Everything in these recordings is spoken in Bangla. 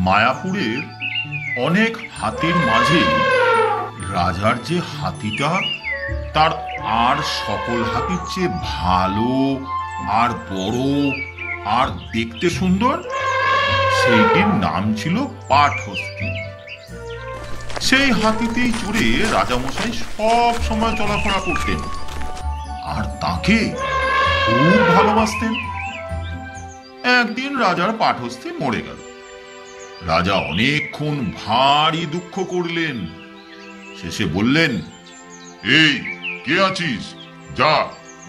মায়াপুরের অনেক হাতির মাঝে রাজার যে হাতিটা তার আর সকল হাতির চেয়ে ভালো আর বড় আর দেখতে সুন্দর, সেইটির নাম ছিল পাটহস্তী। সেই হাতিতেই চড়ে রাজামশাই সব সময় চলাফেরা করতেন আর তাকে খুব ভালোবাসতেন। একদিন রাজার পাটহস্তী মরে গেল। রাজা অনেকক্ষণ ভারী দুঃখ করলেন। শেষে বললেন, এই কে আছিস, যা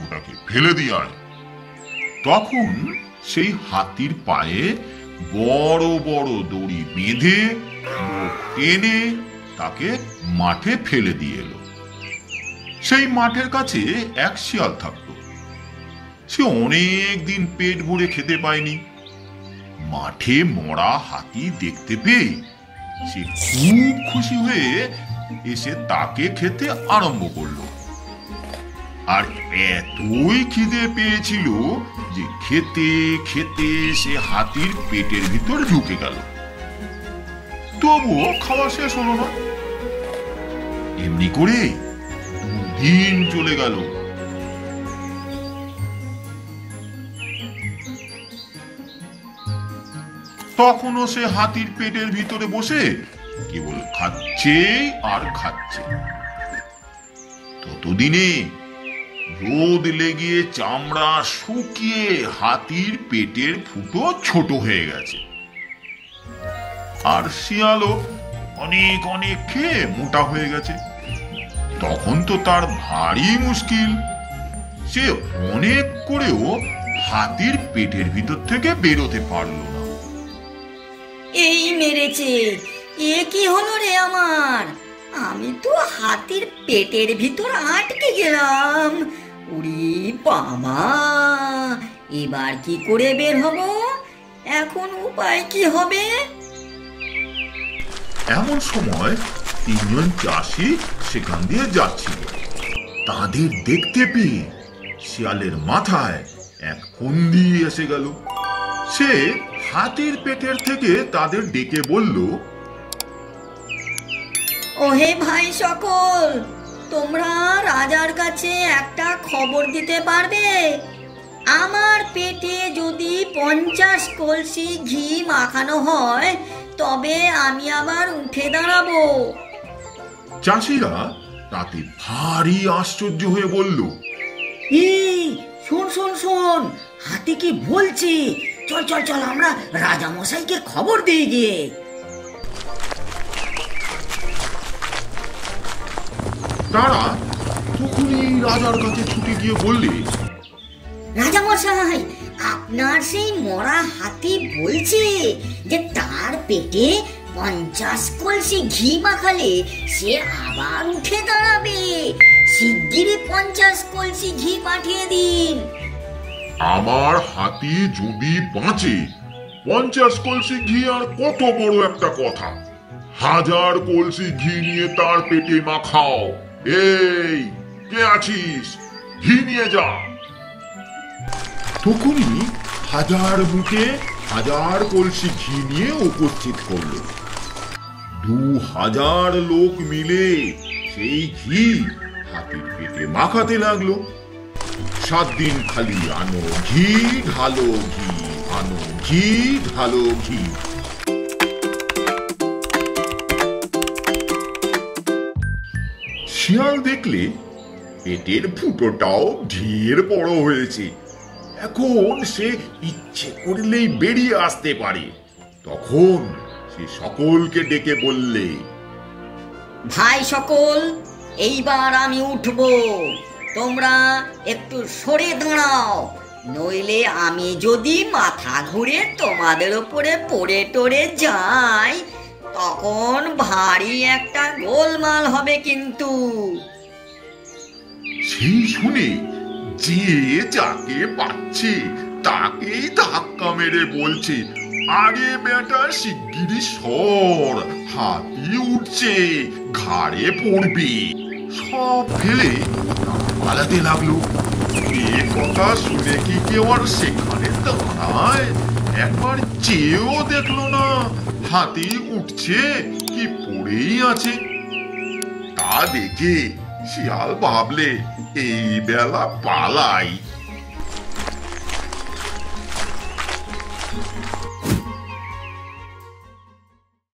ওটাকে ফেলে দিয়ে আয়। তখন সেই হাতির পায়ে বড় বড় দড়ি বেঁধে টেনে তাকে মাঠে ফেলে দিয়ে এলো। সেই মাঠের কাছে এক শিয়াল থাকত। সে অনেক দিন পেট ভরে খেতে পায়নি। মাঠে মরা হাতি দেখতে পেয়ে সে খুব খুশি হয়ে এসে তাকে খেতে আরম্ভ করলো। আর এতই খিদে পেয়েছিল যে খেতে খেতে সে হাতির পেটের ভিতর ঢুকে গেল। তবুও খাওয়া শেষ হলো না। এমনি করে 2 দিন চলে গেল। তখনও সে হাতির পেটের ভিতরে বসে কেবল খাচ্ছে আর খাচ্ছে। ততদিনে রোদ লেগে চামড়া শুকিয়ে হাতির পেটের ফুটো ছোট হয়ে গেছে। আর শিয়ালও অনেক অনেক খেয়ে মোটা হয়ে গেছে। তখন তো তার ভারী মুশকিল। সে অনেক করেও হাতির পেটের ভিতর থেকে বেরোতে পারল না। এই মেরেছে, এ কি হলো রে আমার? আমি তো হাতির পেটের ভিতর আটকে গেলাম। উরি বাবা, এবার কি করে বের হব? এখন উপায় কি হবে? এমন সময় 3 জন চাষি সেখান দিয়ে যাচ্ছিল। তাদের দেখতে পেয়ে শিয়ালের মাথায় এক ফন্দি এসে গেল। সে হাতির পেটের থেকে তাদের ডেকে বলল, ওহে ভাই সকল, তোমরা রাজার কাছে একটা খবর দিতে পারবে? আমার পেটে যদি 50 কলসি ঘি মাখানো হয় তবে আমি আবার উঠে দাঁড়াবো। চাষিরা তাতে ভারী আশ্চর্য হয়ে বলল, এই শোন শোন শোন, হাতি কি বলছে? চল চল চল, আমরা রাজা মশাইকে খবর দিয়ে গিয়ে। তারা তখনই রাজার কাছে ছুটে গিয়ে বললে, রাজা মশাই, আপনার সেই মরা হাতি বলছে যে তার পেটে 50 কলসি ঘি মাখালে সে আবার উঠে দাঁড়াবে। শিগগিরই 50 কলসি ঘি পাঠিয়ে দিন। আমার হাতি যদি বাঁচে 50 কলসি ঘি আর কত বড় একটা কথা। 1000 কলসি ঘি নিয়ে তার পেটে মাখাও। এই কে আছিস, ঘি নিয়ে যা। তখনই 1000 বুকে 1000 কলসি ঘি নিয়ে উপস্থিত করলো। 2000 লোক মিলে সেই ঘি হাতির পেটে মাখাতে লাগলো। 7 দিন খালি আনো ঘি ঢালো ঘি, আনো ঘি ঢালো ঘি। শিয়াল দেখলে পেটের ফুটোটাও ঢের বড় হয়েছে। এখন সে ইচ্ছে করলেই বেরিয়ে আসতে পারে। তখন সে সকলকে ডেকে বললে, ভাই সকল, এইবার আমি উঠবো। তোমরা একটু সরে দাঁড়াও, নইলে আমি যদি মাথা ঘুরে তোমাদের উপরে পড়ে টরে যাই তখন ভারী একটা গোলমাল হবে কিন্তু। সেই শুনে যে যাকে পাচ্ছে তাকেই ধাক্কা মেরে বলছে, আরে বেটা শিগগিরি সর, হাতি উঠছে, ঘাড়ে পড়বে। সব ফেলে পালাতে লাগলো। এ কথা শুনে কি কেউ আর সেখানে দাঁড়ায়? একবার চেয়েও দেখলো না হাতি উঠছে কি পড়েই আছে। তা দেখে শিয়াল ভাবলে এই বেলা পালাই।